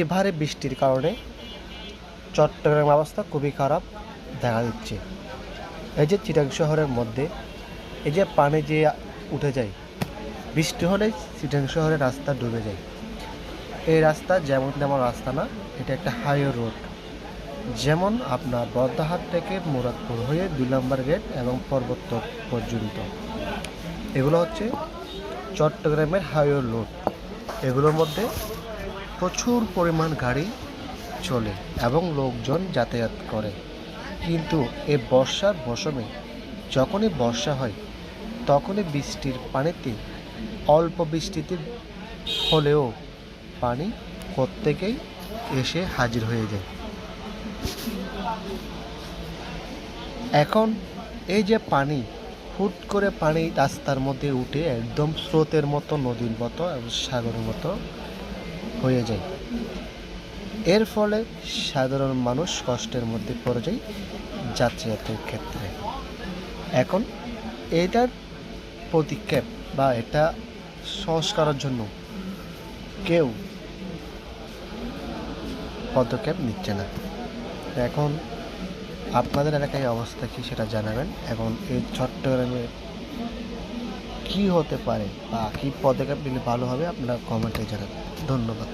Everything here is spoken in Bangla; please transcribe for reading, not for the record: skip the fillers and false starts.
ভারী বৃষ্টির কারণে চট্টগ্রামের অবস্থা খুবই খারাপ দেখা দিচ্ছে। এই যে চিটাং শহরের মধ্যে এই যে পানি যে উঠে যায়, বৃষ্টি হলেই চিটাং শহরের রাস্তা ডুবে যায়। এই রাস্তা যেমন তেমন রাস্তা না, এটা একটা হাইওয়ে রোড। যেমন আপনার বর্দাহাট থেকে মুরাদপুর হয়ে 2 নম্বর গেট এবং পর্বত পর্যন্ত, এগুলো হচ্ছে চট্টগ্রামের হাইওয়ে রোড। এগুলোর মধ্যে প্রচুর পরিমাণ গাড়ি চলে এবং লোকজন যাতায়াত করে। কিন্তু এই বর্ষার মৌসুমে যখনই বর্ষা হয় তখনই বৃষ্টির পানিতে, অল্প বৃষ্টিতে হলেও পানি প্রত্যেকেই এসে হাজির হয়ে যায়। এখন এই যে পানি, হুট করে পানি রাস্তার মধ্যে উঠে একদম স্রোতের মতো, নদীর মতো এবং সাগরের মতো হয়ে যায়। এর ফলে সাধারণ মানুষ কষ্টের মধ্যে পড়ে যায় যাতায়াতের ক্ষেত্রে। এখন এটার পদক্ষেপ বা এটা সংস্কারের জন্য কেউ পদক্ষেপ নিচ্ছে না। এখন আপনাদের এলাকায় অবস্থা কী সেটা জানাবেন। এখন এই চট্টগ্রামে কী হতে পারে বা কী পদক্ষেপ নিলে ভালো হবে আপনারা কমেন্টে জানাবেন। ধন্যবাদ।